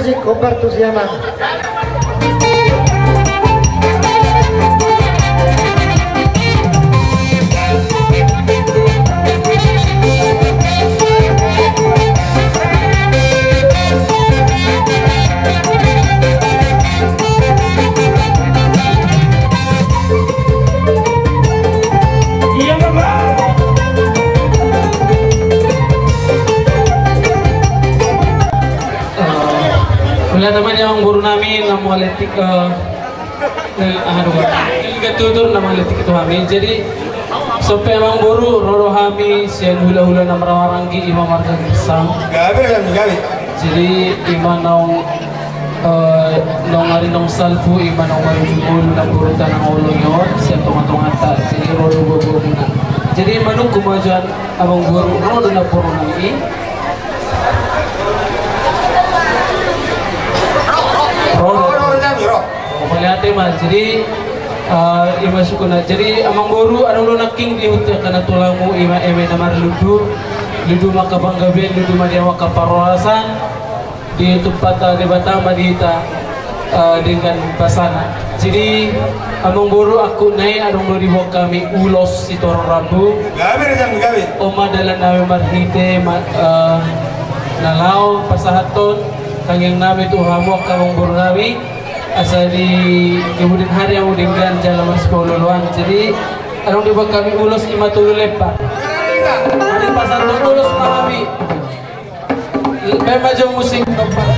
musik Hubertus Yaman. Wala naman yung guru namin ng mga letik gatutur ng mga letik ito kami. Jadi so memang guru roro kami siya hula-hula na maramaranggi ima marga gisang. Gabi. Jadi ima nong nong ari nong salpu ima nong marujul na burutan ng ulo yon siya tumatungata. Jadi roro guru na. Jadi manung kumajan abang guru roro na puro nami. Jadi imasuk na jadi amang guru ano lo naking diutya kana tulamu ima eme namar ludu makabanggaben ludu madia makaparoasan di tempat di Batama dita dengan basana. Jadi amang guru aku naik adong lo dibawa kami ulos si Toro Rabu. Gabi. Oma dalan nawe marhite nalau pasahaton kangyang namin tuhamok kamang guru namin. Asa di kemudian hari yang udingkan jalan mas kololuan. Jadi anong diba kami ulos imatulu lepa. Ada pasal ulos kami. Memang jauh musik tempat.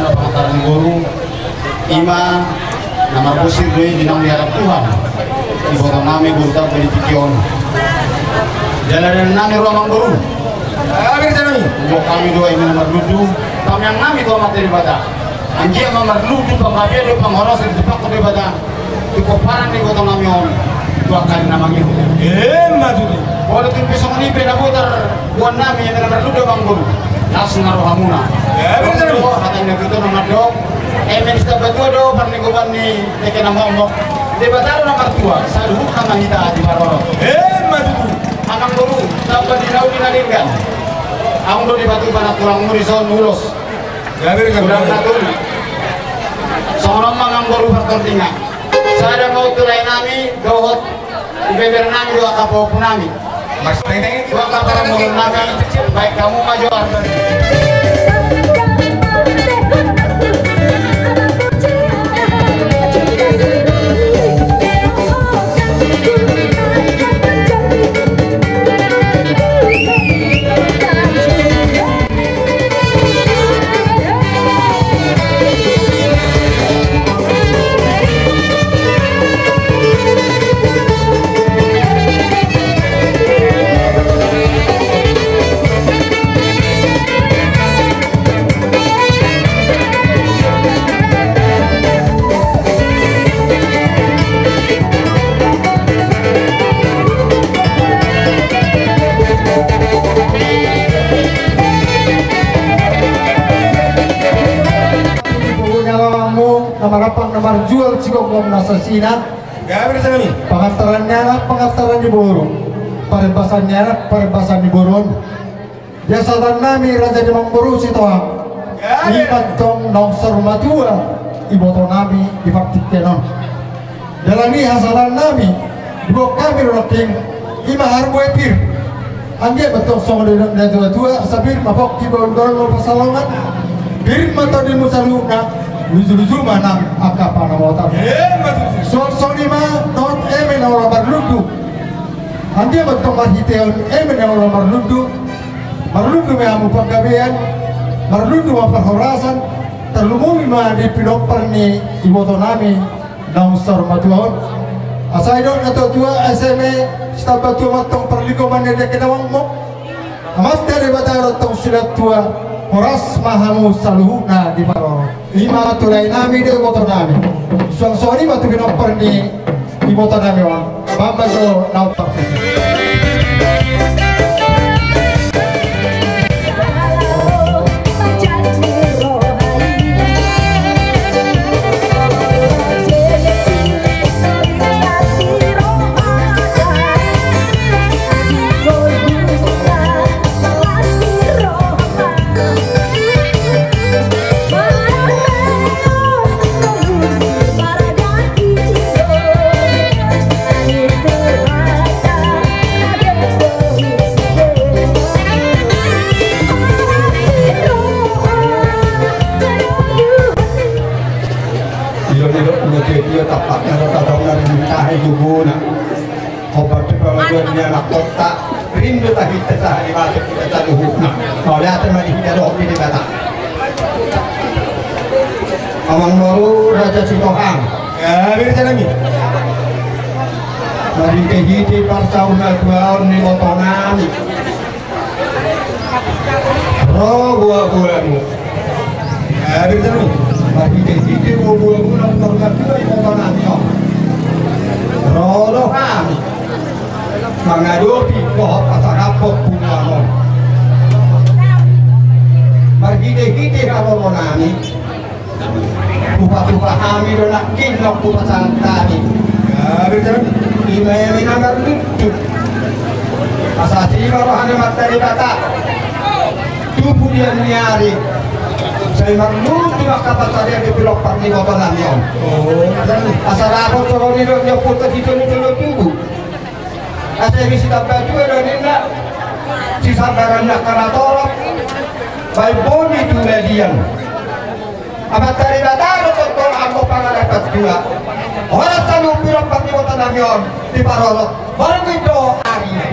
Pengataran guru ima nama busir doi dinang diharap Tuhan ibu kami guru tak beritikion jalan nami ruang guru ibu kami dua ini nomor ludu kami yang nami tua materi baca anjir nomor ludu pengabia dua penghoros di depan ke baca di koparan di kota kami on dua kali nama itu maju boleh tuh besok ini beda putar buat nami yang nomor ludu bang guru langsung naruh hamuna hatanya gitu nomor dok emen setabat do pernikupan ni teke nama omok di batalo nomor 2 saduh kama hita di baroro maju amang guru tambah dinau dinalingkan ang do di batu panak tulang murison mulos kurang natul seorang mangang guru pertontinga saya mau tulai nami dohot beber nami dua kapau punami dua kapau mundur nami baik kamu maju Namarapang namar jual cikok ngom nasasina. Gabi kami. Pengantaran di Borong. Parebasan di Borong. Biasa nami raja di Mangboru si toang. Lipat tong nongsor matua iboto nami di faktik tenon. Jalani hasalan nami Dua kami roking ima harbu epir. Angge betul song dari tua sabir mabok kibon dorong pasalongan. Bir mata di musaluna luzu mana apa nama so di mana non emen orang berludu. Angge betul marhiteon emen orang berludu. Berludu meamu penggawean, berludu perhorasan. Terlumumi mah di pilopper ni iboto nami nausar matuon. Asaidon atau tua SMA setabat tua matong perligoman dia kenawang mo. Amas dari bataro tong sudah tua horas mahamu saluhuna di paro. Lima tulai nami dia iboto nami. Suang-suang batu pilopper ni iboto nami wan. Bambago nautar. Dia tapaknya rata-rata mencari guna obat perawatnya anak kota rindu tak kita sehari masuk kita cari hukna kalau lihat lagi kita doa di kata Amang Baru Raja Sitohang ya bisa lagi dari kehiti parsauna dua ni motonami roh buah-buahmu ya bisa lagi lagi kehiti buah-buahmu nonton dua motonami roh kami mengadopi pohon pasarapok bunga margi kehiti kalau monami Buka-buka kami donak kinok buka santani. ya bisa lagi Imemi nagar lucu. Asasi barohane materi bata. Tubuh dia nyari. Saya marlucu makapat saya di blok parni botonan yon. Asal aku coba ni dia putar di tubuh tubuh. Asal misi dapat juga dan indah. Si sabaran nak kena tolak. Baik boni tu median. Amat dari bataro tentang aku pangalapat juga. Orang tahu pirang pagi botan namion di parolok. Baru itu hari ini.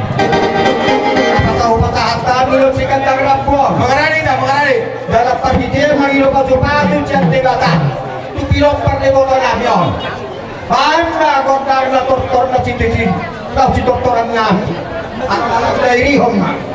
Tahu patah harta belum si kandang rapuan. mengenali tak mengenali Dalam perhidir mangilo patu cantik batang. Tu pirang pagi botan namion. Banda kondang na doktor na cincin. Tahu si doktoran ngami. Anak-anak dari homa.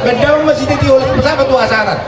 Benda masih titi oleh pesawat tu asaran.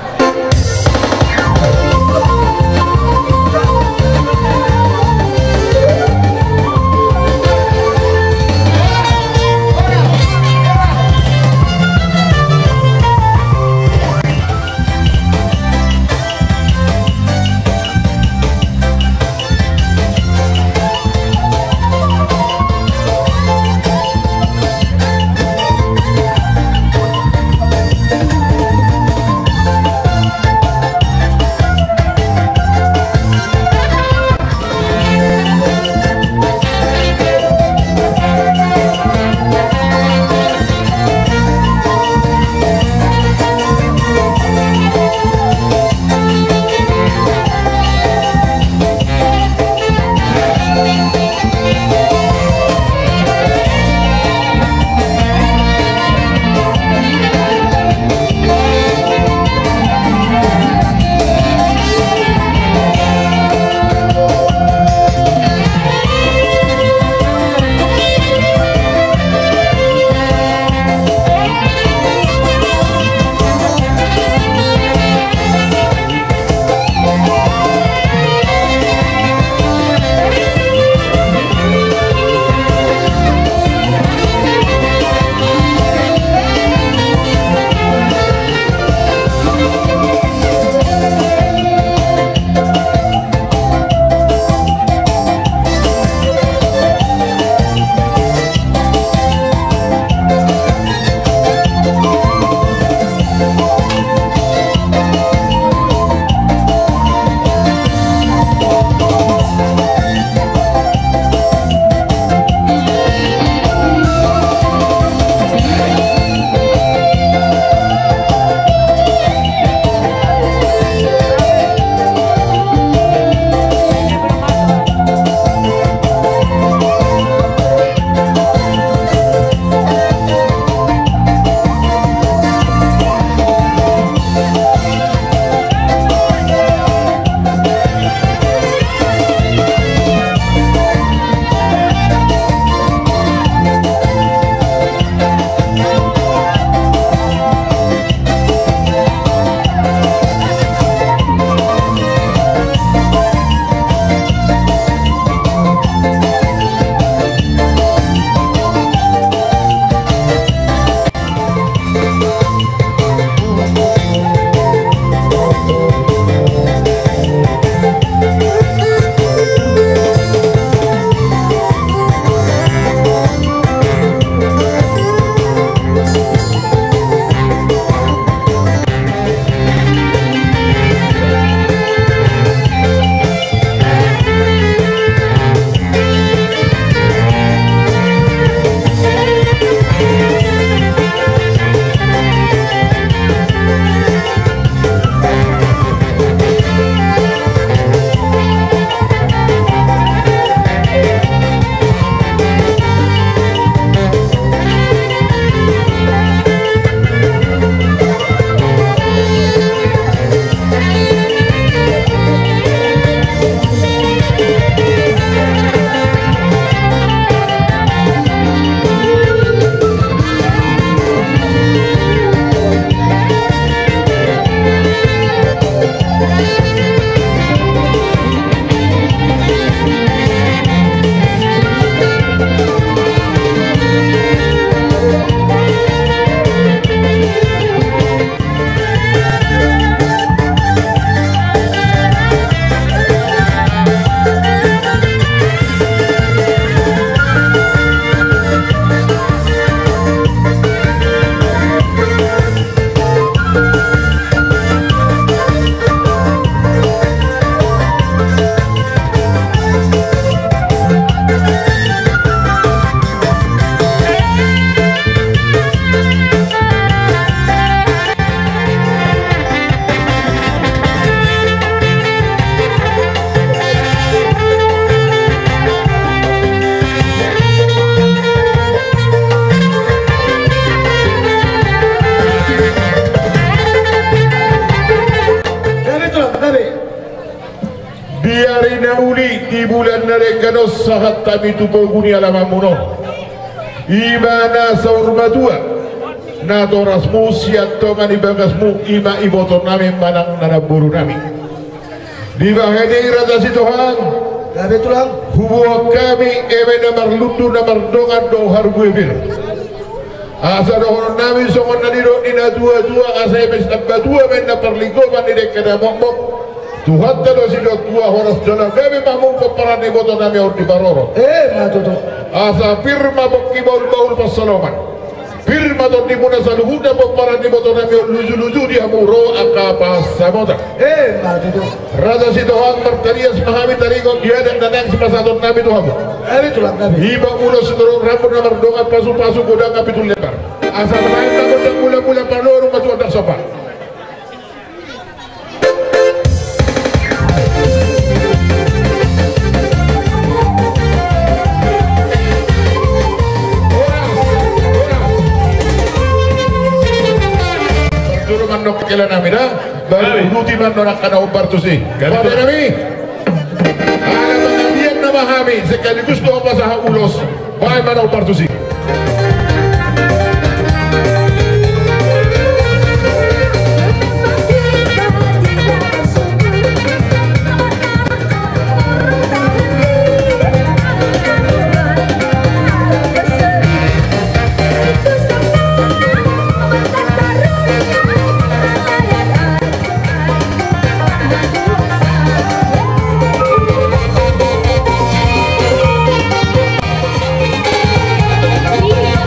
nauli di bulan narenganos sahat kami tupaguni alamamuno imana saurmatua nato rasmu siatto mani bagasmu ima iboto nami manang nanaburu nami di bahagi raja si Tuhan Gabi tulang. hubuah kami ewe namar lundu namar dongan dohar gue bir asa dohor nami songon naniro ina tua asa emes abbatua menna perligoban ide kada mokmok Tuhan tado si tua horas dalam kami mamung peperan iboto nami or di baroro Matuto. asa firma bokki baul pasaloman firma don di muna saluhuda peperan iboto nami or luju di amuro akapa samota Matuto. Raja si Tuhan berterias mahami tarikot dia dan danang si pasadon nami Tuhan Gabi tulang gabi. Iba mula seluruh rambut nomor dongan pasu-pasu godang kapitul lebar asal main takut dan mula-mula paloro matu adak sopan Juru mandok kela nami dah baru ruti mandok nak kena obar tu sih pada nami ada pengajian nama kami sekaligus doa pasaha ulos baik mana obar tu sih Iya.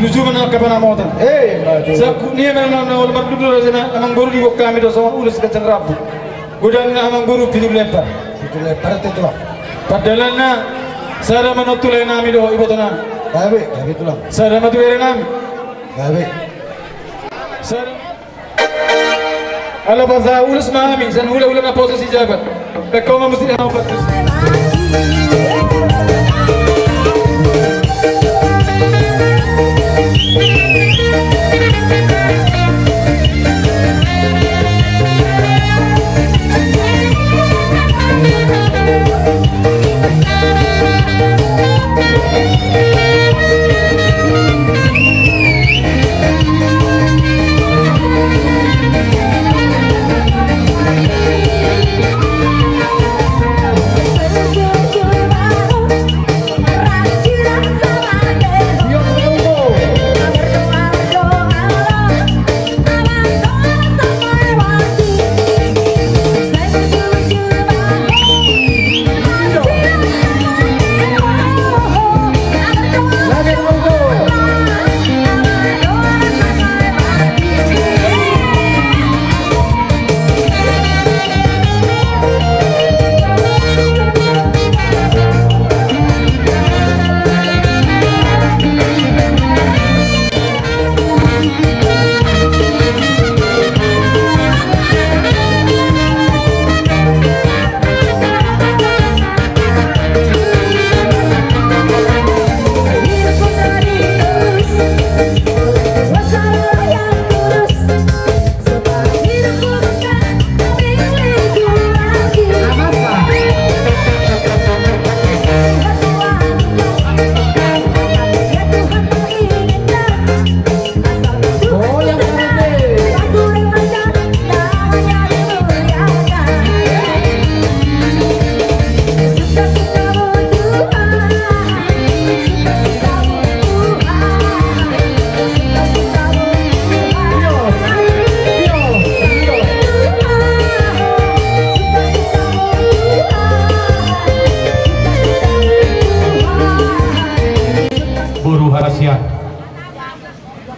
lucu mana kapan amotan nia memang na ulmar dulu rasanya amang guru di kami do sama ulus kacang rabu gudan na amang guru pintu lempar itu lah padahal na sara manotulai nami do ibatonan kabe itulah sara matulai nami kabe sara ala bahasa ulus mahami san hula na posisi jabat bekau mesti na obat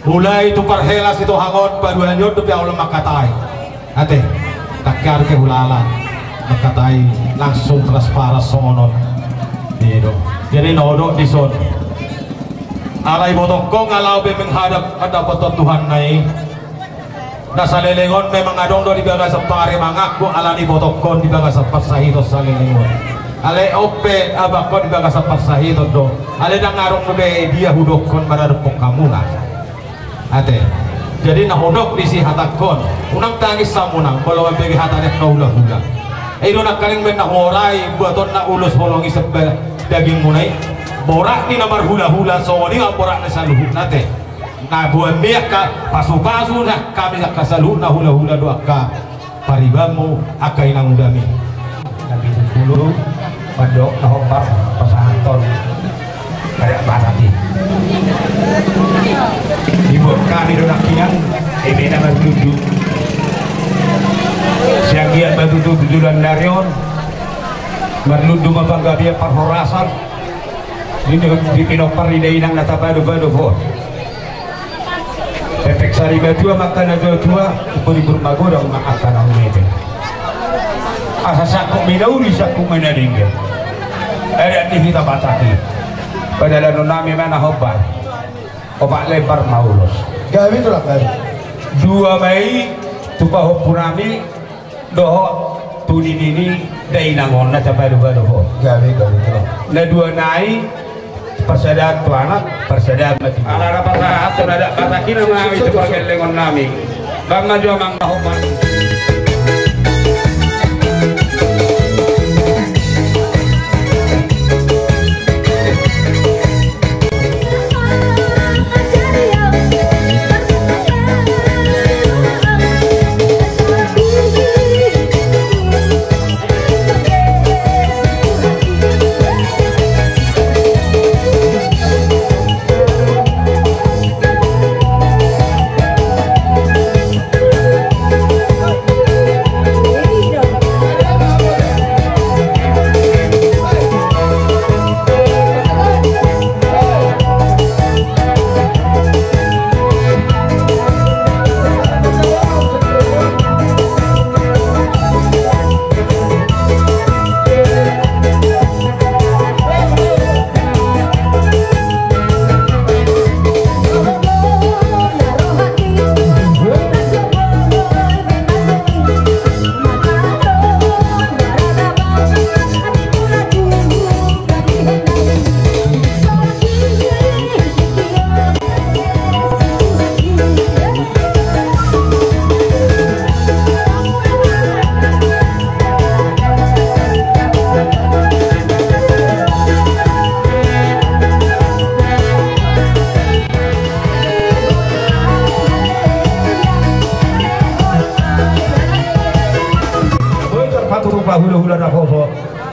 mulai tukar helas itu hangon paduanyo tu Allah makatai ate takar ke hulala makatai langsung keras paras songonon itu jadi nodo di son alai botokko ngalau be menghadap hadapan Tuhan nai dasalelengon memang adong do di bagas separe mangaku alani botokon di bagas pasahito salelengon ale ope abakon di bagas pasahito do ale dang ngarong be dia hudokon madadepok kamungan ate jadi nahodok di si hatakon unang tangis samunang kalau bagi hatanya kaulah-ulah ino nakaling men nahorai buaton na ulus holongi sebel daging munai borak ni namar hula-hula so ni borak na saluhut nate na buat miak ka pasu-pasu na kami ka saluhut na hula-hula doa ka paribamu akai nang udami nabi dulu padok na hopar pasahanton ada batati ibu kami donakian ini nama tujuh siagian batu tujuan darion merludu mabangga dia parhorasan di pinopar di inang natabado bado fo pepek sari batu makan tua beri bermago dan makan orang itu asa sakuk minauli sakuk menadingga ada di kita bataki padahal nami mana hobat obat lebar maulos gawe itulah gawe dua bayi tupa hopurami doho tuni nini dainangon na tabado ho gawe itulah na dua nai persadaan tu anak persadaan mati ala apa saat tu ada katakin nami sebagai lengon nami bang maju mang hobat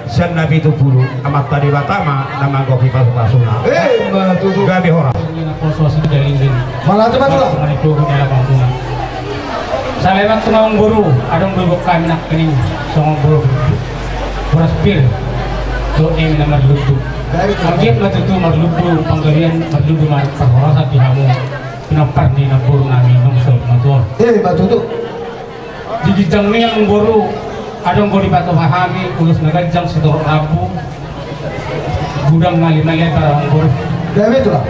sian nabi itu buru amat tadi batama nama gopi pasuna Matutu. gabi hora Malah cepat lah. Salamat tumawang guru, adong bubuk kami nak kening, songong guru, beras pil, do ini nama lutu. Angkit matutu marlutu, panggalian marlutu mar perhorasa pihamu, pinapar di naburu nami nongsel matur. Matutu. Di gijang ni ang guru, adong guru batu pahami, ulus nagajang sitor rabu, gudang mali-mali para ang guru. Gawe itu lah.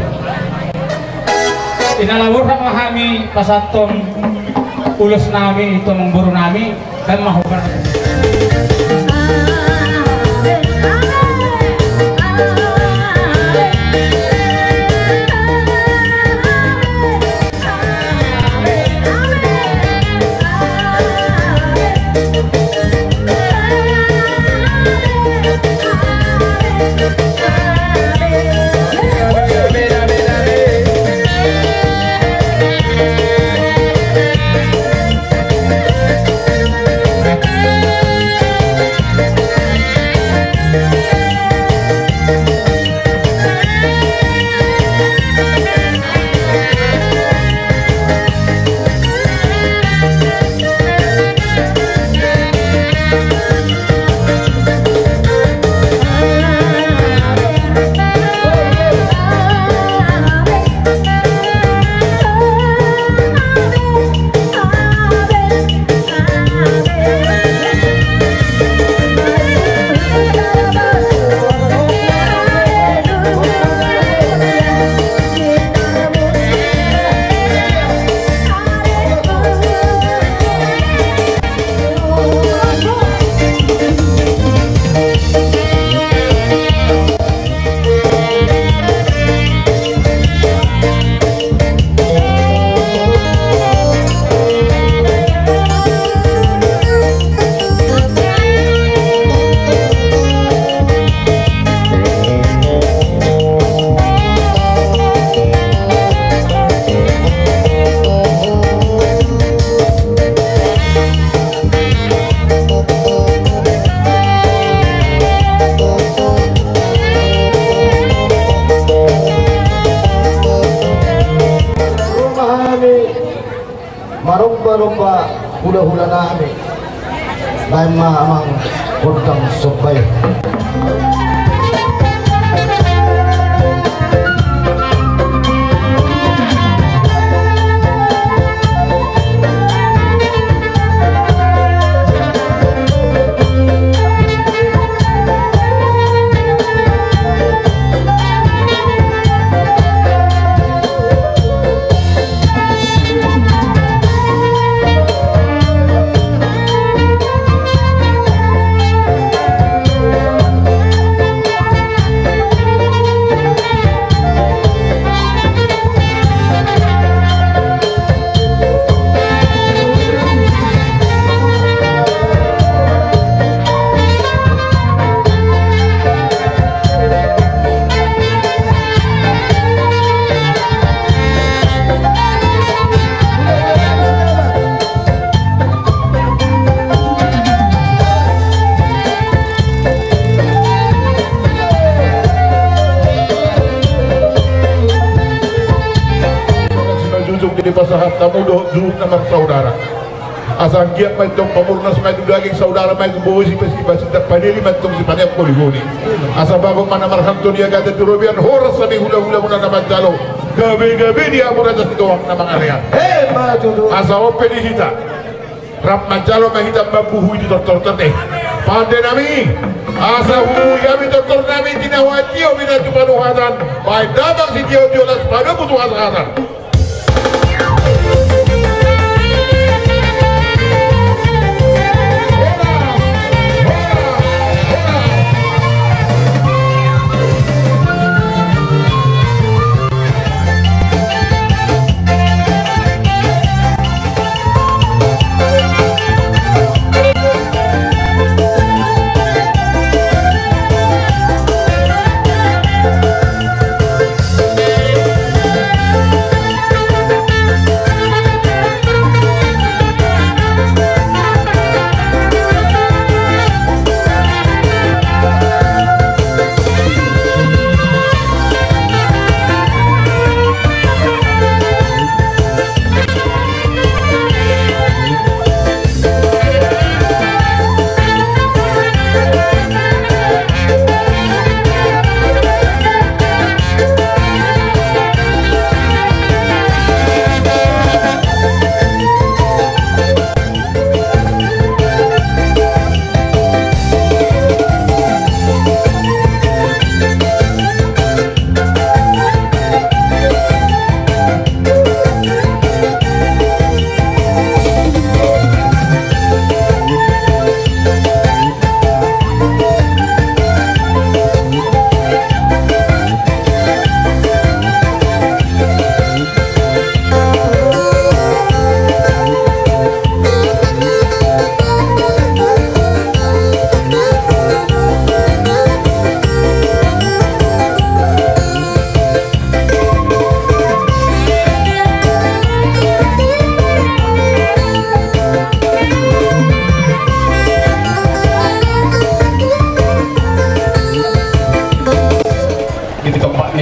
Inalawur na kami pasaton ulus nami ito ng buro nami dan mahubar. Marumba-rumba hula-hula nami lain amang kodang sobay. Pasahat tamu doh nama saudara. Asal giat macam pemurnas macam daging saudara macam bawa si pasti tak padeli macam si panen poligoni. Asal bago mana marham tu dia kata turubian horas sani hula-hula muna nama jalo. Gabe-gabe dia muna jadi doang nama area. Matutu. Asal open di hita. Rap majalo mahita mampuhui di doktor tete. Pandai nami. Asal hui kami doktor nami tidak wajib bila cuma nuhatan. Baik damang si dia las pada butuh hatan.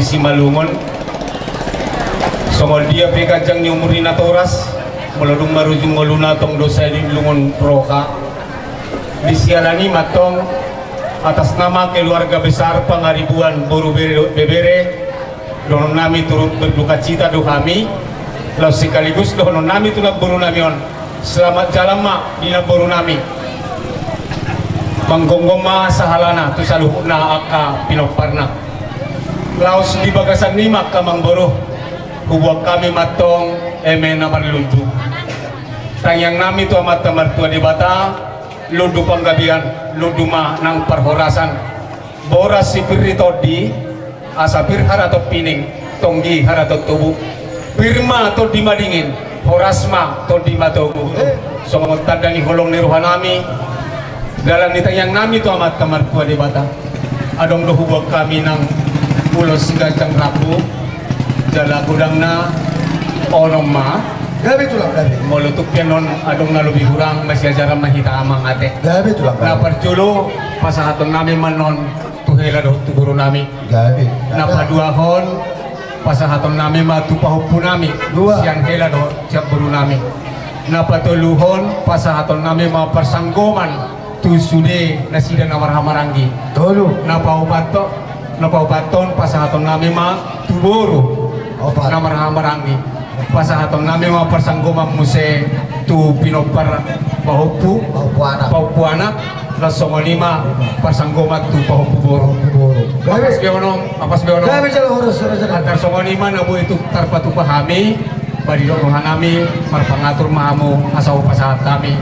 misi malungon songol dia pekajang ni umurina toras melodung marujung moluna tong dosa di lungon proka disialani matong atas nama keluarga besar pangaribuan Boru Bebere donon nami turut berduka cita do kami lalu sekaligus donon nami tulak boru nami on selamat jalan mak dina boru nami manggonggong ma sahalana tu saluhna aka pinoparna laos di bagasan nimak kamang boru hubuak kami matong emena marlundu tangyang nami tu amat martua di bata lundu panggabian lundu ma nang perhorasan boras sipiri todi asapir harato pining tonggi harato tubuh firma to dimadingin horasma to dimatogu somot tandani holong ni rohanami dalam nitayang nami tu amat martua di bata adong do hubuak kami nang ulos gajang rabu jala gudangna onoma gabi tulang gabi molutuk pianon adong na lebih kurang masih ajaran mahita amang ate gabi tulang na perjulo pasahaton nami manon tuhela do tuguru nami gabi na paduahon pasahaton nami matu pahupu nami siang hela do siap buru nami na patuluhon pasahaton nami ma persanggoman tu sude na sida na marhamaranggi tolu na paupaton pasahaton nami ma tuburu na marhamaranggi pasahaton nami ma persanggoman muse tu pinopar pahupu paupuanak lasongonima persanggoman tu pahupu boro apas beonong gabi jala horus antar songonima nabu itu tarpatu pahami badi rohanami marpangatur mahamu asau pasahat kami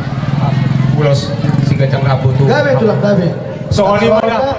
ulos sigajang rabu tu gabi tulang gabi songonima na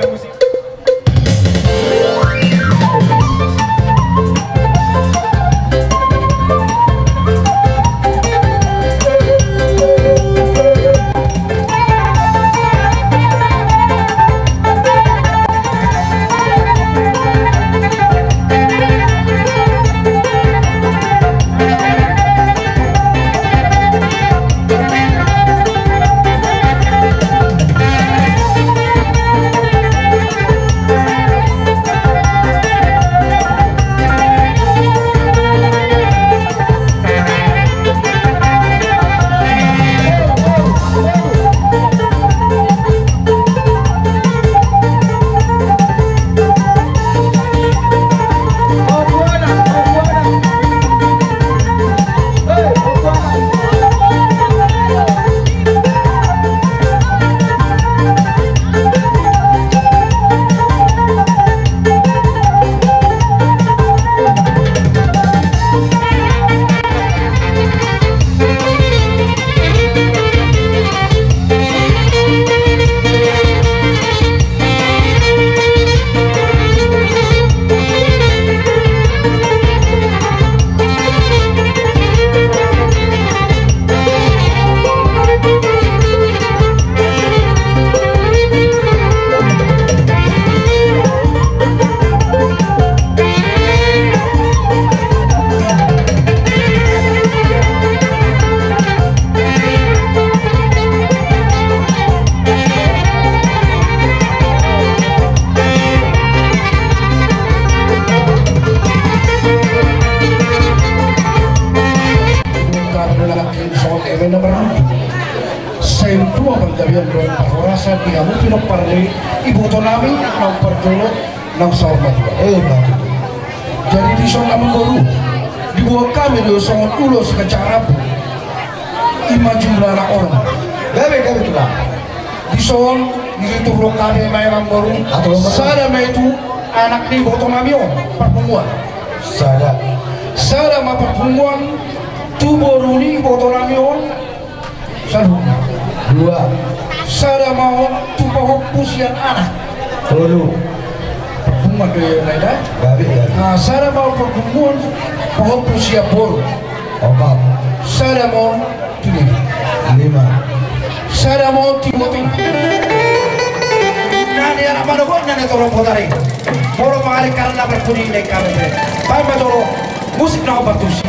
Sentua pagdabian doon pahorasan di kamu pinoparli iboto namin ng pagdulo ng sahormat. bakit Jadi di song kami baru dibuat kami di songon ulo sa kacarapu 5 jumlah anak orang. gabi tulang Di song ditulong kami may orang baru. Sada may itu anak di iboto namin yon perpumuan. Sada ma perpumuan tu baru ni iboto namin yon. Saluhna. 2 Sada mau tu pahopus yan anak. tolu Perpumuan doy na gabi Sada mau perpumuan pahopus ya boro. 4 Sada mau tuloy. 5 Sada mau tibotin. Nani anak manugon nani tolong potari. Boro mengalir karena berkuning dek kami. Bamba toro musik na obatus.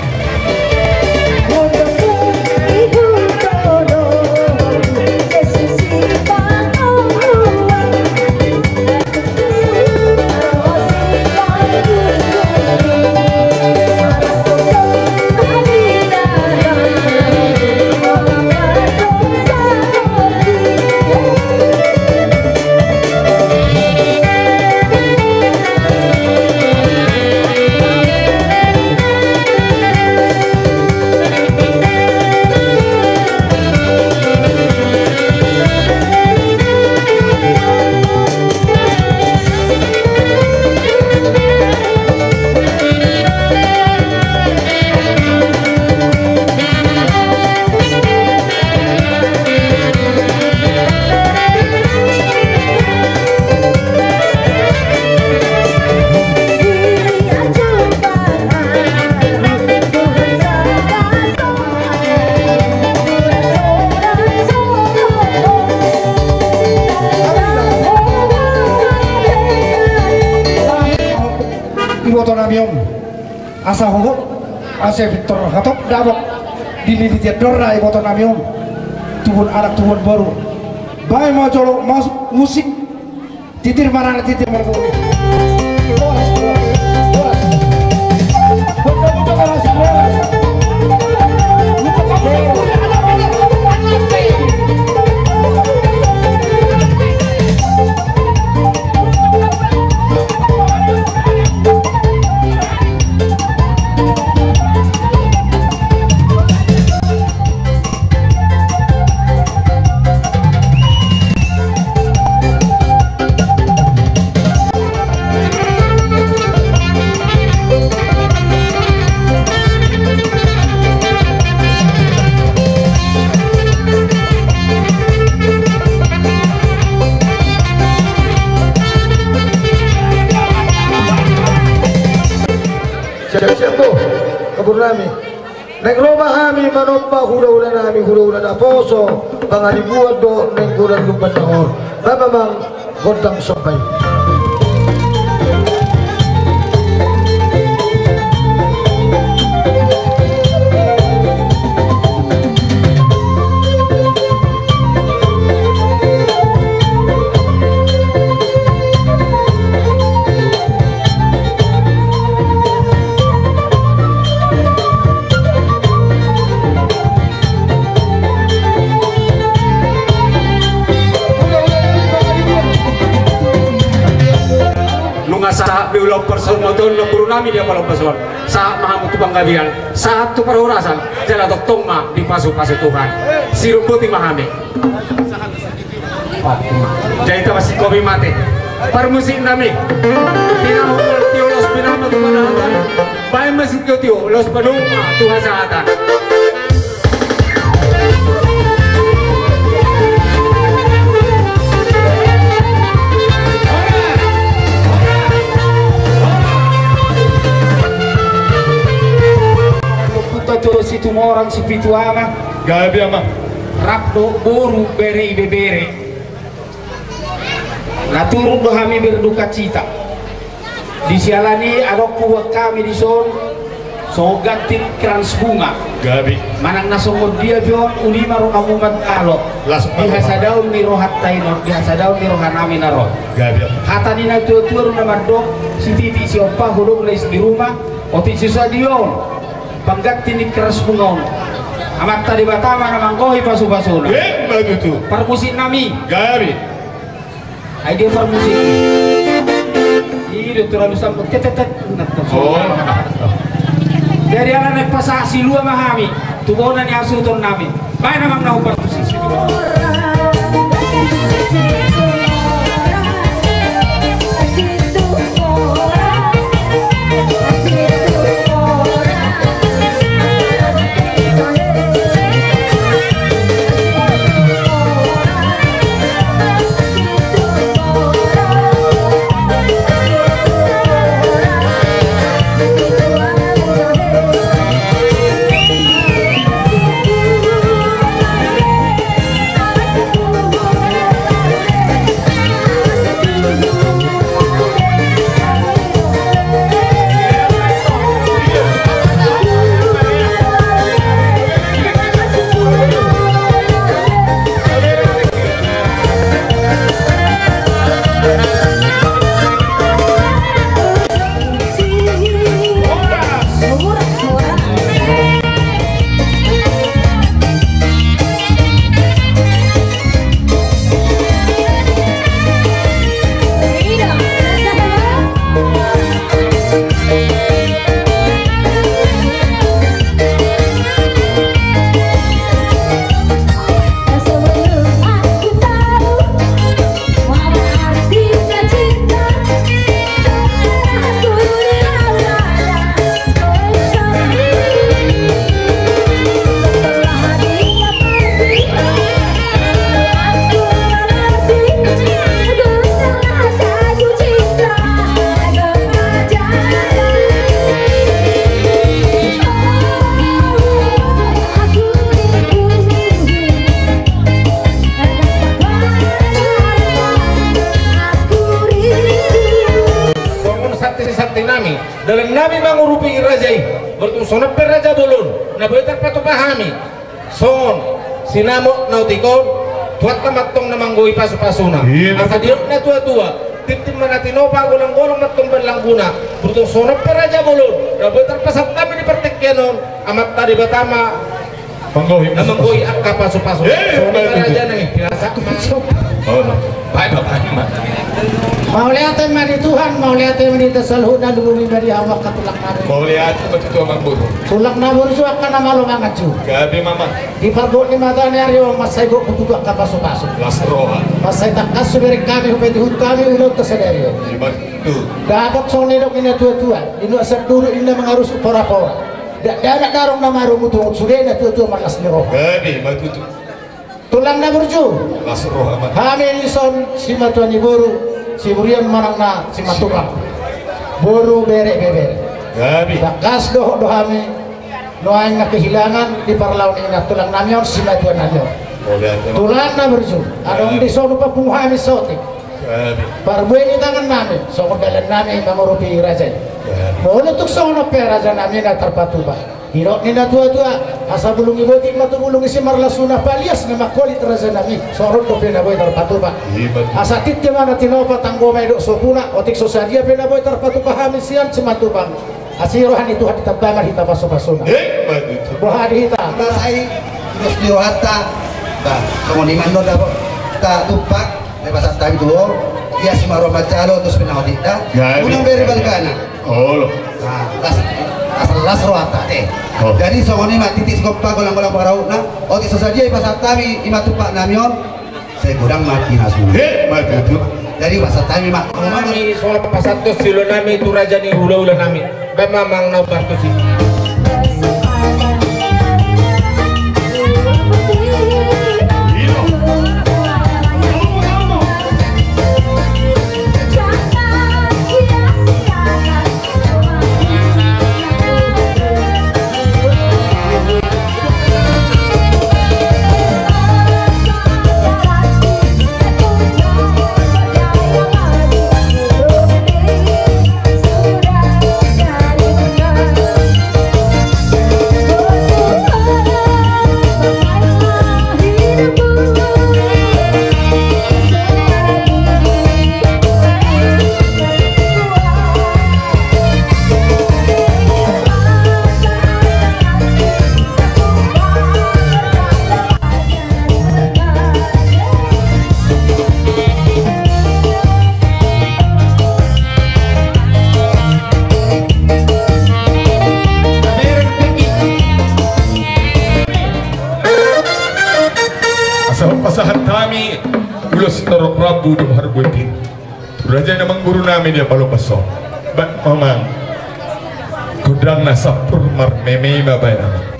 boto namiong asa hugot asa Victor hatop dabok dini di tiadora boto namiong tuhun anak tuhun baru bae mau colok masuk musik titir marana titir marana siap-siap tuh kabur nami neng rumah kami manompa hula-hula nami hula-hula na poso pangari buat do neng kurang lumban nahor bapa mang godang sopay saat biulang person motor nombor nami dia kalau person saat mahamu tu panggabian saat tu perhorasan jalan doktong mah di pasu-pasu Tuhan si rumputi mahami jadi itu masih kopi mati permusik nami pinamo tio los pinamo tu manahatan baik masih tio los penungma Tuhan sahatan situ orang si pitu ama gabi ama rakdo boru bere ibe bere naturun do kami berduka cita disialani adok buat kami di son so gantin kerans bunga gabi manang nasongod dia jon ulima ro amumat alo biasa daun ni rohat tainor biasa daun ni rohan amin naro gabi hatani na tutur na madok si titi si opa hudog leis di rumah oti si sadion panggat ini keras bungaun amat tadi batama na mangkohi pasu-pasuna begitu permusik nami gabi ay dia permusik iya turun sambut tetetet jadi anak pasasi lua mahami tubonan yang asuton nami baik namang nau permusik sakti nami dalam nami mengurupi rajai bertu sonap raja bolon na betar patu pahami son sinamo nautikon tuat tamatong na manggoi pasu-pasuna asa diok na tua-tua tim manatinopa golong-golong na tumban langguna bertu sonap raja bolon na betar pasat nami di pertikyanon amat tadi batama menggoi angka pasu-pasu sonap raja nang biasa baik mau lihatin mani Tuhan, mau lihatin mani tersalhuna dulu dari awak ke tulak nabur. Mau lihat betul Mang Guru. Tulak nabur itu akan nama lo mangaju. Gabi mama. Di parbot ni mata ni hari orang masai go kutuak kapasu-pasu. Lasroha. Masai tak kasu dari kami upeti hut kami ulo tersadari. Betul. Dapat song ni dok ini tua-tua. Ini asal dulu ini mengarus pora-pora. Dak darong nama rumu tu sudah ini tua-tua malas ni roh. Gabi betul. Tulang nabur ju. Lasroha. Kami ni son si matuan ni guru. Si burian manang na si matubang boru bere bebe Gabi bakas doh kami noang na kehilangan di parlaun ini tulang namyon si matuan namyon tulang na berju adong di sono pa punghami sotik Gabi parbuin ni tangan namin so dalan namin mengurupi raja boleh tuk sono pe raja namin na terpatuba hirok ni na tua-tua asa bulung ibotik matu bulung isi marlasuna palias na makulit raja namin sorot ko pinaboy terpatuba asa titte mana tinopa tanggo may do sopuna otik sosadia pinaboy terpatuba hamin siyan cimatubang asirohan itu hati tabangan hita paso-pasona buhadi hita masai terus diwata bah kemudian no dapat tak tupak lepas tahu itu dia si maro macalo terus pinahodik dah unang beri balkana asal lasroata jadi songoni mak titis koppa golang-golang parau na otik sosadia pasat kami imatupak namyon saya kurang mati nasu jadi pasat kami mak kami soal pasat tos silo nami itu raja ni hula-hula nami memang nau bartu sih pasahan kami ulas Taro Prabu di Harbuetin raja namang guru namin ya palo paso bat mamang kudang nasa purmar meme babay naman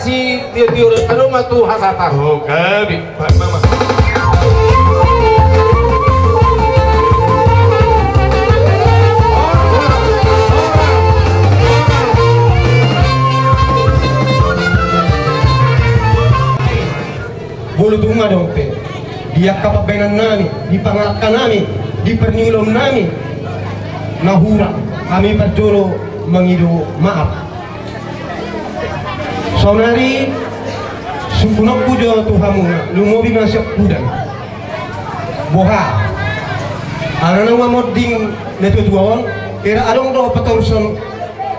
masih dia ano matu hasata oh gabi pak mama bulu dunga dong pe dia kapabenan nami dipangatkan nami dipernyulom nami nahura kami perjolo mengidu maaf sonari sumpunok pujo tuhamu lumobi masuk kudang boha anana wamod ding netu tuawon kira adong do patorson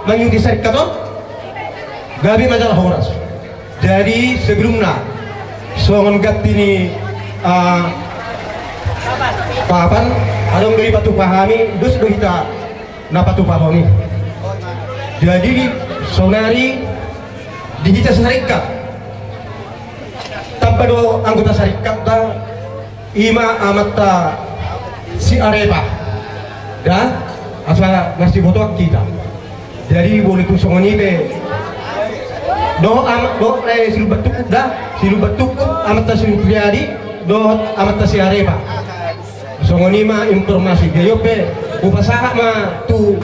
manging disar kato gabi majalah horas jadi sebelumnya songon gatini papan adong dari patu pahami dus do kita na patu pahoni Jadi sonari dihita syarikat tanpa dua anggota syarikat dan ima amata si Arepa dan asal ngasih foto kita. Jadi boleh kusongan ini do amat do silu batuk dah silu batuk amata silu priadi do amata si Arepa. Songan ini mah informasi gayope upasaha mah tu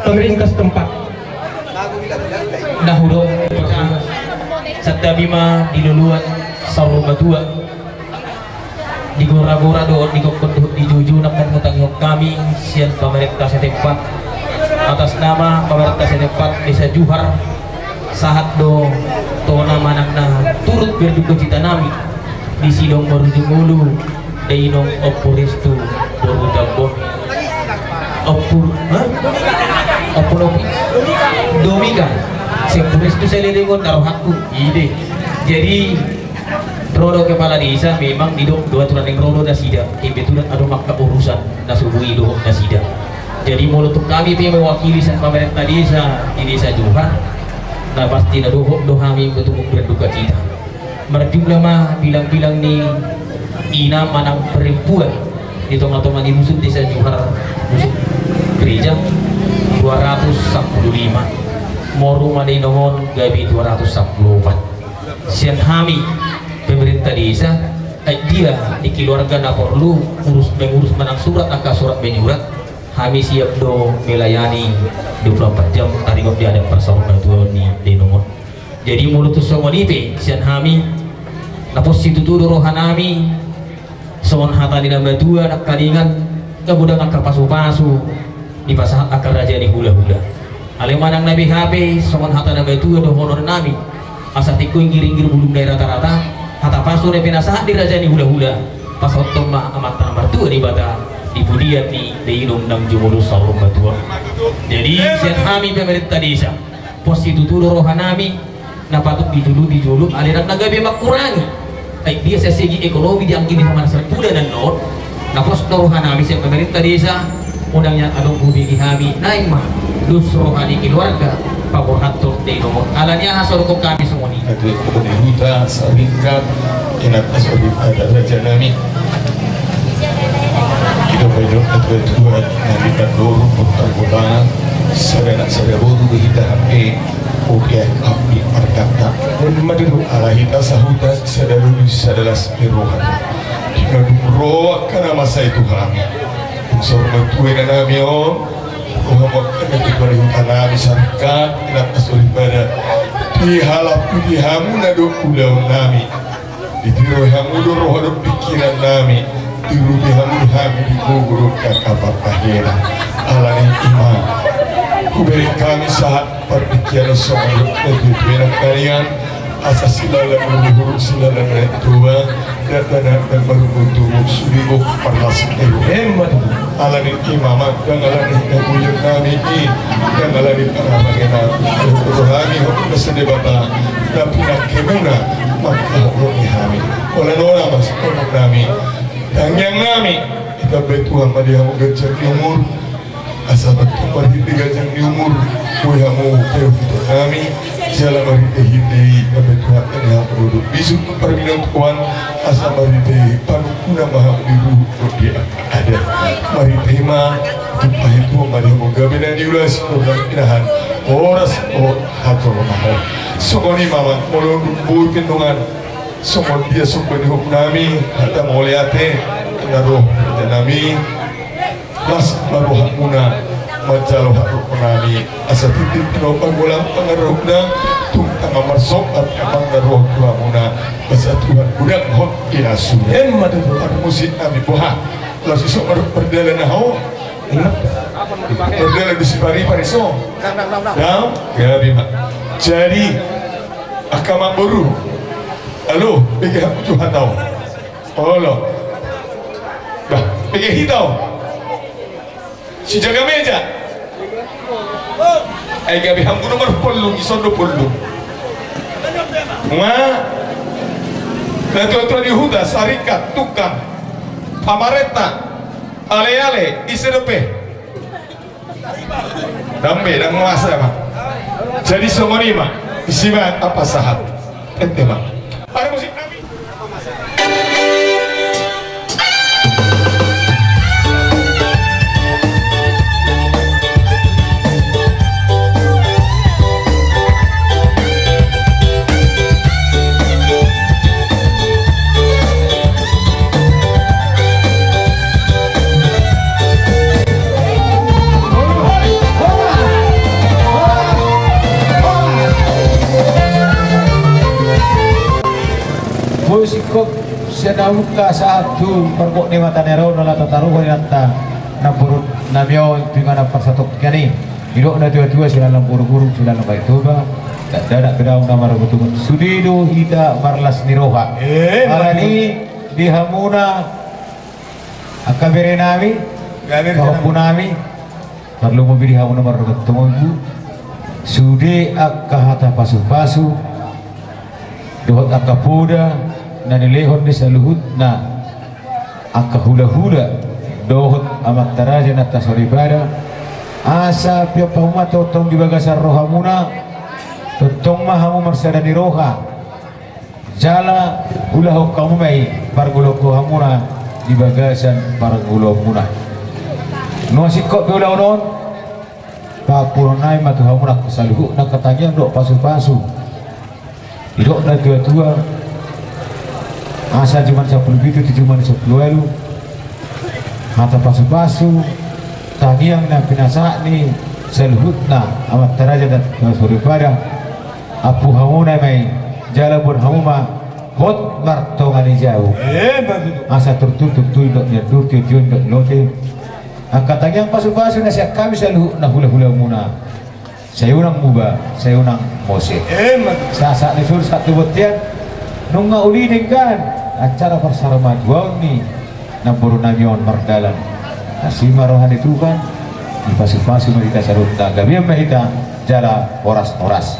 pemerintah setempat. Nahuro Sabda Bima diluluan Saurung Batua di gora-gora doon di kokon di juju nakan hutang kami sian pemerintah setempat atas nama pemerintah setempat desa Juhar sahat do tona manakna turut berduka cita nami di sidong Marujung Ulu dainong opuristu Dorudabon opur Opunopi Domika Sempuris itu saya lihat naruh hakku ide. Jadi Rodo kepala desa memang didok dua turan yang Rodo dasida kebetulan ada makna urusan nasubui do dasida. Jadi mulut kami yang mewakili sang pemerintah desa di desa Juhar nah pasti na dohok dohami betul berduka cita. Merjumlah mah bilang-bilang ni ina manang perempuan di tengah-tengah di musuh desa Juhar musuh gereja 215 Moru Madinongon gabi 214 sian hami pemerintah desa dia di keluarga na perlu mengurus menang surat angka surat menyurat kami siap do melayani 24 jam tadi dia ada persoalan dua ni Dinongon. Jadi mulut songonipe sian hami napos situ tu rohanami son hata di nambah dua nak kalingan kabudang angka pasu-pasu di pasah akar raja di hula-hula alemanang nabi HP songon hata nambah dua do honor nami asa tiku ngir-ngir bulung daerah rata-rata hata pasu ne penasahat di raja di hula-hula pas otong mah amat nomor 2 di bata di budian di Deinong nang jumuru Saurung Batua. Jadi sian kami pemerintah desa pos itu tu rohanami na patut dijuluk aliran nagabe makurangi baik dia segi ekonomi diangkini sama serpuda dan not na pos rohanami sian pemerintah desa undangnya adong bumi kami naik mah dus rohani keluarga pabor hatur Deinong alanya hasor kami semua ini itu huta saringkat inat asori ada raja nami kita banyak ketua nantikan dulu pertanggungan serenak serebudu kita HP udah abdi markata dan maduru ala hita sahuta sadalunis sadalas mirohan kita roa karena masa itu kami sorban tuwe na nami om Muhammad kami diberi tanah syarikat inat asuri pada dihalap di hamu nado pulau nami di tiro hamu do roh do pikiran nami di rubi hamu hamu di guguruk kakapar kahera alani iman kuberi kami saat perpikiran soal lebih benar kalian asas silalan meluhur silalan tua dan berbentuk sudigo perlas hemat alani imam dan alani kabuyur kami ini dan alani karabagena rohani kesede bapa tapi nak kemuna maka rohani kami oleh orang mas orang kami dan yang kami kita bertuah pada yang gajah di umur asal betul pada gajah di umur kuyamu kayu kita kami jalan mari hidei bertuah yang produk bisu permintaan tuan asal mari panukuna maha biru dia ada mari tema jumpa itu mari menggabena diulas orang oras hatur mahal sokoni mama molon bui pendungan somon dia sokoni hukum nami kata moliate naruh nami las baru hakuna majalah hakuk nami asa titik pinopang gulang pengaruhna tungtang amarsok at pengaruh tuamuna basa Tuhan budak hot inasu hemat itu musik nami boha lalu sok berdalan hau berdalan di sipari pariso ya bima jadi akama baru halo pikir Tuhan tahu Allah bah pikir hitau si jaga meja ay gabi hamgu nomor pulung isondo pulung ketua di huda sarikat tukang pamareta ale-ale iserepe dambe dan nguasa mah jadi songoni mah isiman apa sahat ente mah ada musik nabi musikop sedauka satu perbok ni mata nero nala tataru ko nata na purut namyo tingana persatok kani hidok na tua-tua sila lang puru-puru sila lang kay tuba dadak gedaw na marabutungan sudido hita marlas niroha alani dihamuna akabere nami kapunami perlu memberi hamuna marabutungan sude akahata pasu-pasu dohot akapuda na nilehon ni sa luhut na akahula-hula dohot amat taraja na tasoribada asa pia pahuma totong di bagasar rohamuna totong mahamu marsada ni roha jala hula kamu mai pargulo hamuna di bagasan pargulo muna no sikok beula onon papuronai matu hamuna kesaluhu na katanya dok pasu-pasu hidok na tua-tua asa cuma 10 itu cuma 10 lalu mata pasu-pasu taniang na pinasa ni selhutna amat taraja dan suripara apu hamuna mai jala pun hamuma hot martongani jauh asa tertutup tu dok nyadur tiun dok lote angkat taniang pasu-pasu na siak kami selhutna hula-hula muna saya unang muba saya unang mose saat nisur satu botian nunga uliding kan acara persaramajuan ni nampuru namion mardalan nasi marohan itu kan di pasu-pasu mereka sarut gabian mahita jala oras-oras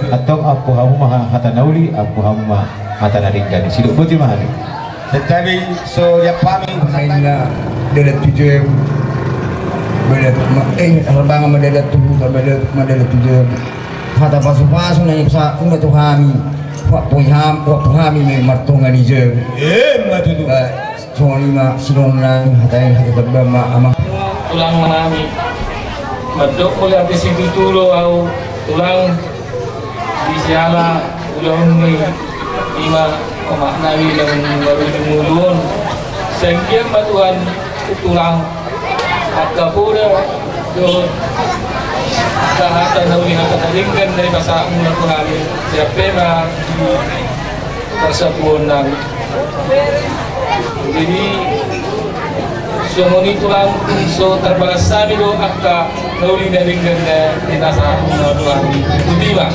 atau aku hamu maha hata nauli aku hamu maha hata naringgan siduk putih mahal tetapi so ya pami mainnya dedet tujuh bedet harbangan mendedet tubuh mendedet tujuh hata pasu-pasu na iksa una tuhami Wapuhami may martungan ni Jeb. Matutu. Soni ma silong na hatay hatatagba ma amang. Tulang manami. Madok muli ati situtulo au tulang di siala ulang ni ima omaknawi ng baru jumulun. Sengkian batuan tulang at kapuda doon. Kahatan na ulihan kataringgan dari basa mula ko namin siya pema di persabuan namin jadi sumuni ko lang so terbalas sabi do akka nauli na ringgan na dinasa mula ko namin kutiba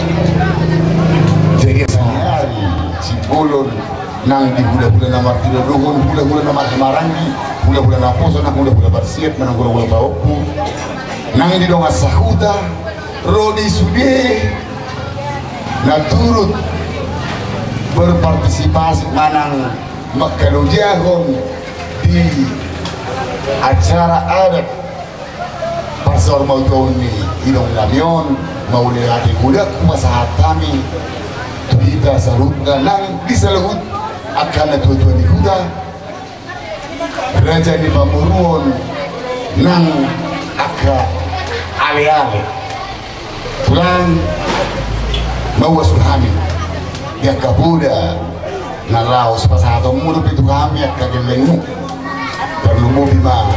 jadi sehari si bolon nang di hula-hula na martida dohon hula-hula na marmarangi hula-hula na poso na hula-hula barsiat manang hula-hula baoku nang di donga sahuda Rodi Sude na turut berpartisipasi manang makalujahon di acara adat pasar mautoni idong namion maulirati kuda kumasahat kami kita salutna nang disalahut akan tuan di kuda raja di pamuruon nang aka ale-ale pulang bawa surhami ya kabuda na laos pasatong mudo itu kami ya kagelengu perlu mo bima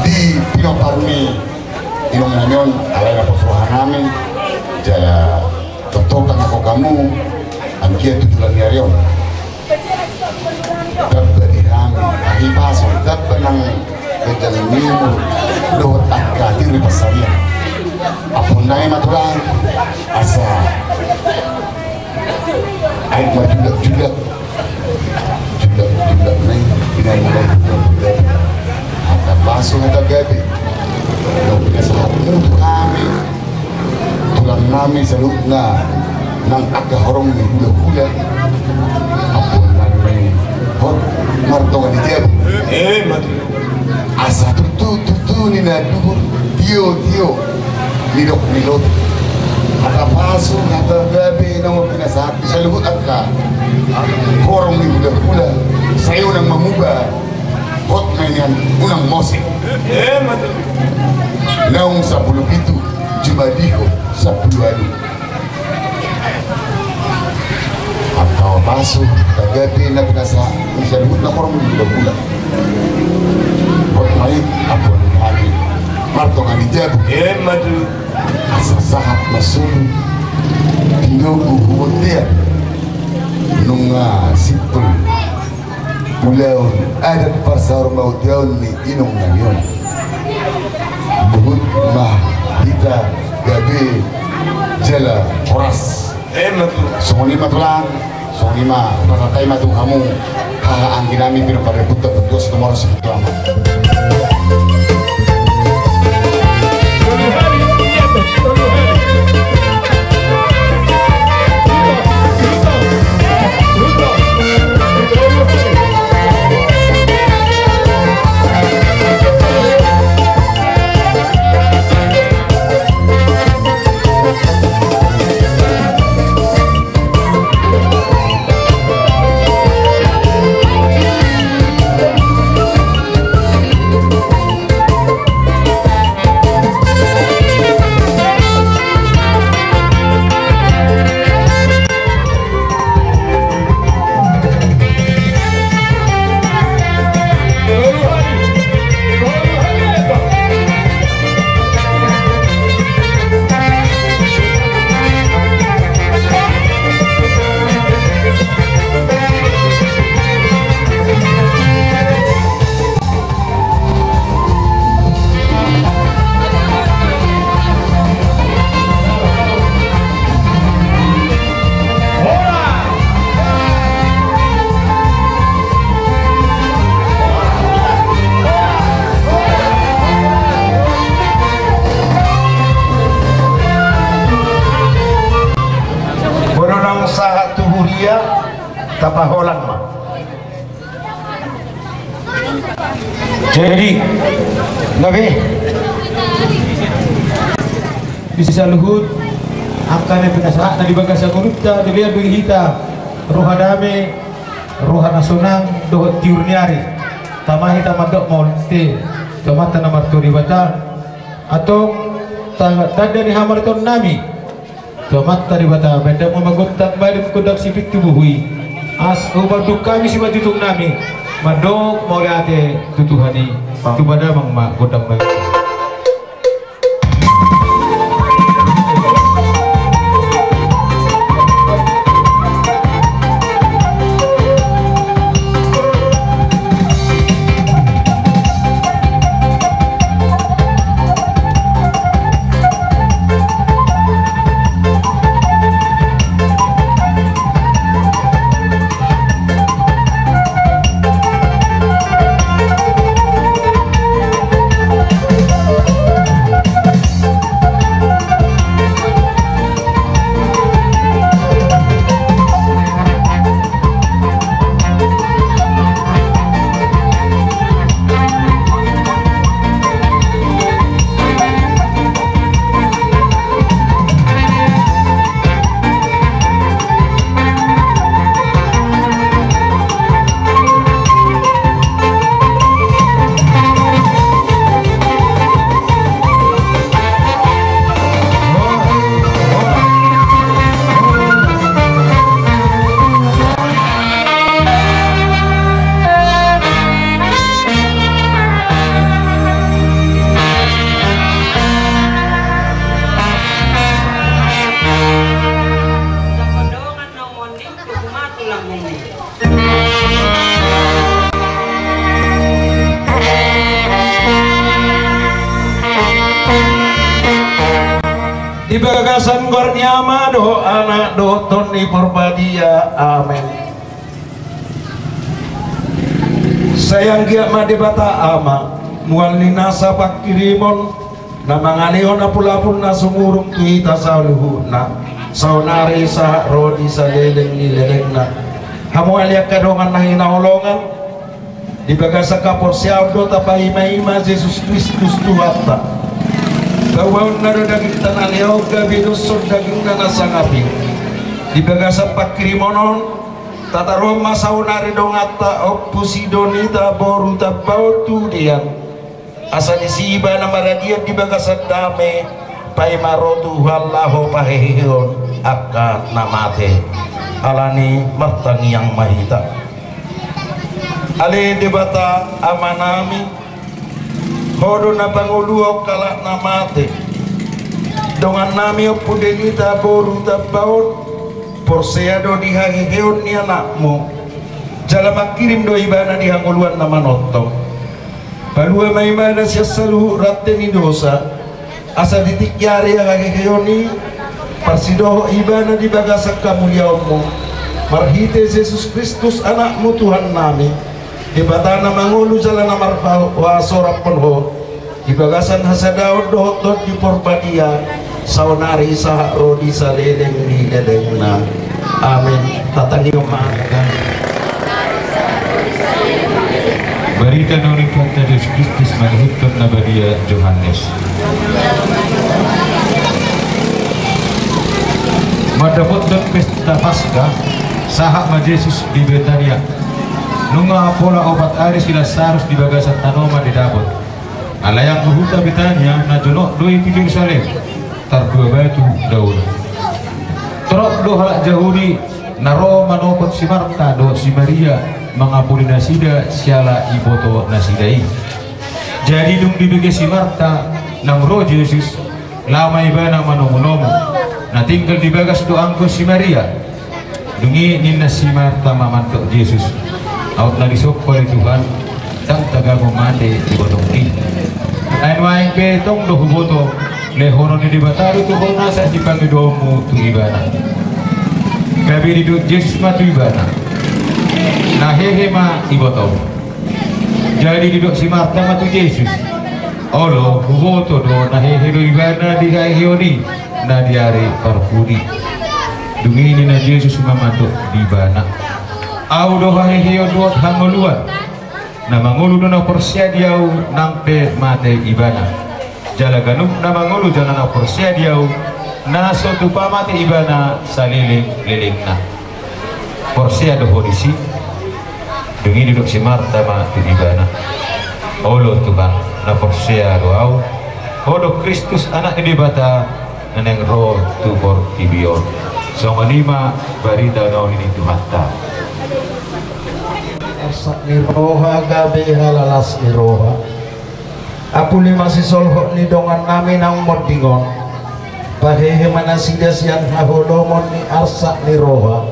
di pinoparmi inong namion alay na posuhan namin jaya totokan ako kamu ang kia tujulan niya dabba di kami ahipaso dabba ng kagelengu dohot akka diri pasarian apun naik maturan asa air majudak naik pinai ada basuh ada gabi yang punya sahat untuk kami tulang nami salutna nang aga horong ni hula-hula apun naik hot martongan di jabu asa tutu ni na duhur tio nilok aka pasu aka gabi nang pinasahat sa lugot at ka korong ni pula sayo nang mamuga hot na yan unang mosik naong sa pulupito jumadiho sa puluado at pasu aka gabi na pinasahat sa lugot na korong ni pula hot na yan apon hali marto nga ni Jabu madu sasahat masulong tinogo huwag nung sipul ulaw adat pasar mau daun ni inong na yun buhut mah kita gabi jala oras sunguni matulang sunguni mah patatay matong kamu hahaan ginamit pinapareputa pagdos nomor sebetul amat kapaholan mah. Jadi, nabi bisa luhut angkanya penasaran tadi bagasa kurupta dilihat hita roha dame roha nasunang dohot tiurniari tamahi tamadok monte tomata namar turi bata atau tanda ni hamar ton nami tomata di bata benda memaguntak balik kudak sipit tubuhui as ubaduk kami si majutung nami madok mau liate tutuhani tu pada mang mak godak balik di bagasan gornyama do anak do toni perbadia amin sayang giat madebata ama mual ninasa pakirimon namanganion apulapun na sumurung tuita saluhuna saunari sa rodi sa leleng ni leleng na hamualiak kadongan na hinaulongan di bagasa kapor siyaw do tapahima-hima Jesus Kristus Tuhan Kawan naro daging tanah leo gabi nusur daging nana sangapi di bagasan pak kirimonon tata Roma saunari dongata opusidonita boru tabau tu dian asani siba nama radian di bagasan dame pai marotu wallahu pahehion akad namate alani martangi yang mahita ale debata amanami hodo na panguluok kalak namate dongan nami opudenita boru tabaut porseado dihahiheon ni anakmu jala makirim do ibana dihanguluan nama notong balua maimana siya saluhu ratte ni dosa asa ditikyari hahiheon ni parsidoho ibana di bagasak kamuliaonmu marhite Yesus Kristus anakmu Tuhan nami di batana mangulu jalan amarfal wa sorapon ho di bagasan hasadaud dohot di porbadia saunari sahak rodi saleleng di dedengna amin tatangi umakan berita nuri kata Yesus Kristus menghutun nabadia Yohanes madapot dan pesta Paskah sahak ma Yesus di Betania nunga pola obat aris sila sarus di bagasan tanoma di dapot alayang kuhuta Betania na jonok doi di Yerusalem tar dua batu daun terok do halak jahudi naro manopot si Marta do si Maria mengapuri nasida siala iboto nasidai jadi dung dibagi si Marta nang roh Yesus lama ibana manomo-nomo na tinggal di bagas do angko si Maria dungi ninna si Marta mamantok Yesus out na disok oleh Tuhan tang taga mate di botong ni lain waing petong do huboto lehono ni dibataru tu hona sa di pangidomu tu ibana gabi di Yesus matu ibana nah hehe ma iboto jadi di si Marta matu Yesus olo huboto do nah hehe do ibana di heheoni na diare parpudi dungi ni na Yesus mamatu di ibana au do haheheo do hangoluan na mangulu do na porsia diau nampe mate ibana jala ganuk na mangulu jana na porsia diau na sotu pamate ibana saliling lilingna porsia do hodisi dungi duduk si Marta mate ibana olo Tuhan na porsia do au hodo Kristus anak di bata neneng roh tu bor tibion songo lima barita no ini Tuhan ta niroha gabe halalas niroha aku lima sisolho ni dongan nami nang modingon pahehe manasida siang haholomon ni arsak niroha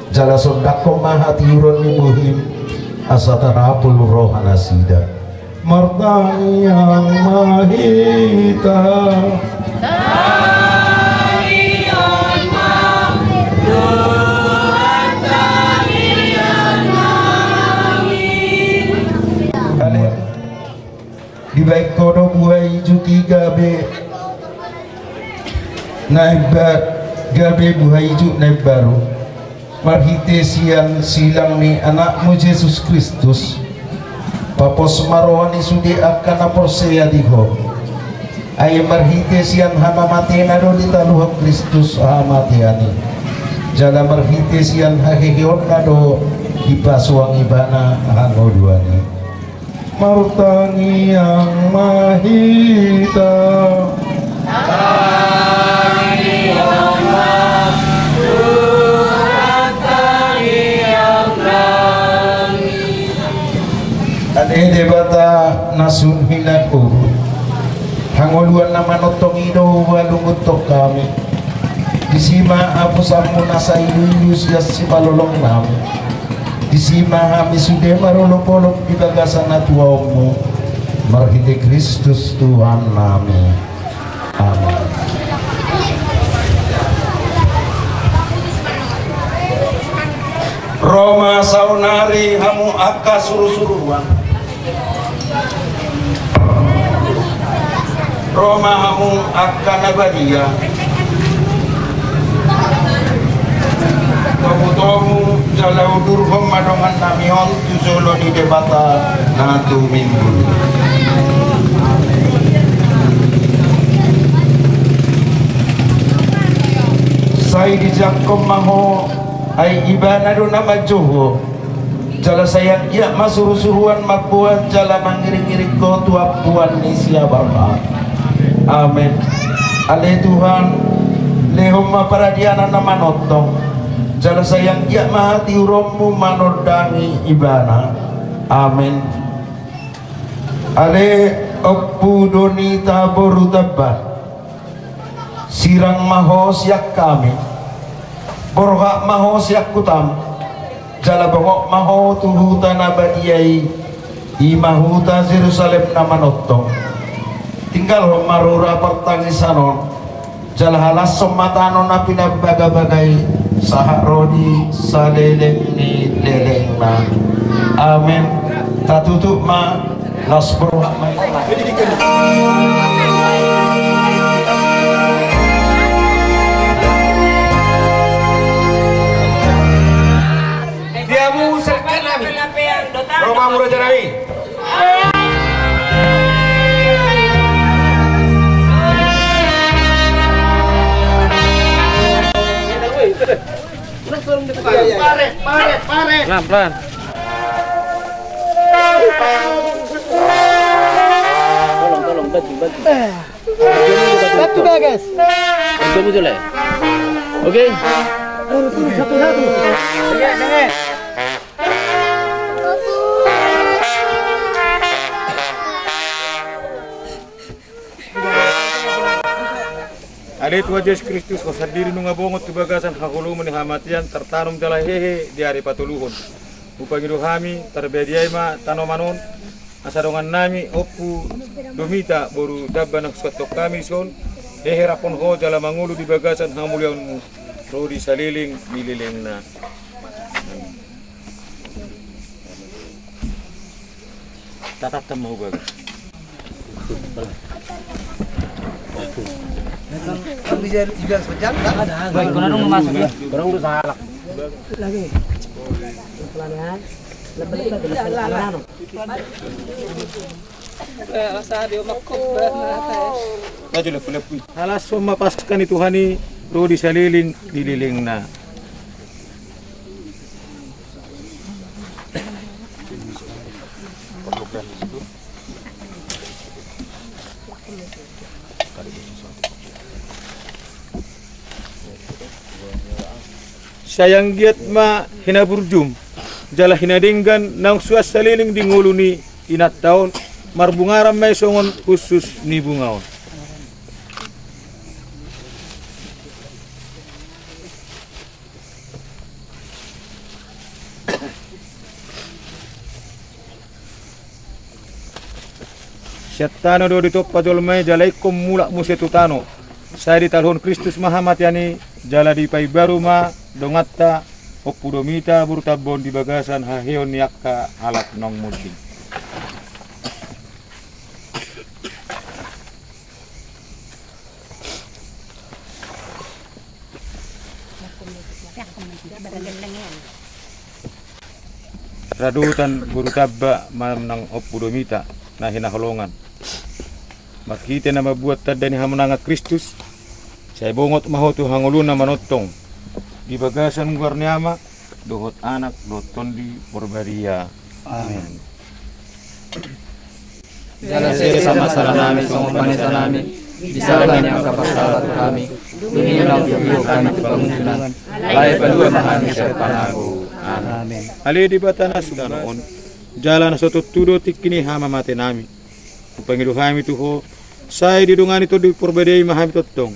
jala sondako mahatiuron ni muhim asatanapul roha nasida martani yang mahita di baik kono buai juki gabe naibbat gabe buai juk naib baru marhite sian silang ni anakmu Yesus Kristus papos marwani sudi akan aporsea diho ay marhite sian hama matena do ditaluh Kristus amatiani jala marhite sian haheheon do dipasuang ibana hangoduani martangi yang mahita martangi yang ade debata nasun hinaku hangoluan nama notong ido walungutok kami disima apu samu nasa iluyus yasi malolong nami disima kami sudah marolok-olok di bagasan natuamu marhite Kristus Tuhan nami amin Roma saunari hamu akka suruh-suruhan Roma hamu akka nabadia kabutomu jalau durhom madongan namion tuzolo di debata natu minggu ay dijangkom maho ay ibana do na majuho jala sayang ya masurusuruan mapuan jala mangiring-iring ko tuapuan ni siya Bapa. Amin. Ale Tuhan lehom maparadiana na manotong jala sayang ya mahati urommu manordani ibana. Amin. Ale oppu doni taboru tabbat sirang maho siak kami borha maho siak kutam jala bongok maho tuhuta nabadiyai imahuta Jerusalem namanotong tinggal marura pertangisanon jala halas somatanon na pinabaga-bagay sahak rodi saleleng ni leleng na. Amin. Tatutup ma las borha ma Roma Muraja Nabi. Pelan-pelan. Tolong bantu. Bantu guys. Bantu muncul ya. Oke. Satu-satu. Dengar. Ada Tuhan Yesus Kristus kau sendiri nunga bongot tu bagasan hakulumun hamatian tertanum jala hehe di hari patuluhun. Upangiru kami terbediai ma tanomanon asadongan nami oppu domita boru dabban suatok kami son hehe rapon ho jala mangulu di bagasan hamulianmu rodi saliling mililengna. Tatap temu bagus. Kan bisa juga sejam tak ada. Baik, kau nang masuk ya. Orang udah salak. Lagi. Pelan ya. Lebih. Sabi umakop Maju lepu-lepu. Alas semua pasukan itu hani rodi saliling dililingna. Sayang giat ma hina burjum jala hina dinggan nang suas saliling di nguluni inat tahun marbungaram may songon khusus ni bungaon. Syatano do dito pajol may jalay kum mula musetutano. Saya di tahun Kristus Mahamatiani jala di pai baru ma dongatta oppudomita burtabon di bagasan haheon yakka alat nong muting. Radutan burutabba manang oppudomita na hinaholongan. Makita na mabuat tadani hamunanga Kristus. Saya bongot mahotu hangulun na manotong. Di bagasan guarniama dohot anak doton di Porbaria. Amin. Jalan seri sama salah nami sama panesa nami. Disalah yang kapasal kami. Dunia naudio kami kebangunan. Lai pendua mahami serpanaku. Amin. Ali di batana sudah noon. Jalan soto tudo tikini hama mate nami. Upangiru kami tuho. Saya didungan itu di Porbaria mahami totong.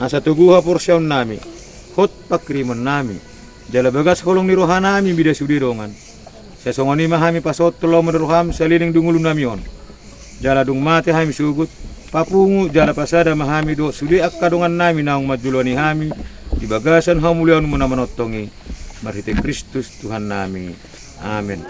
Asa tuguha porsyon nami. Hot pakrimon nami. Jala bagas kolong ni roha nami bida sudirongan. Saya songoni mahami pasot tolo meneruham saliling dungulu namion. Jala dung mate hami sugut. Papungu jala pasada mahami do sudi akkadongan nami naung majulani hami. Di bagasan hamulian munamanotongi. Marhite Kristus Tuhan nami. Amin.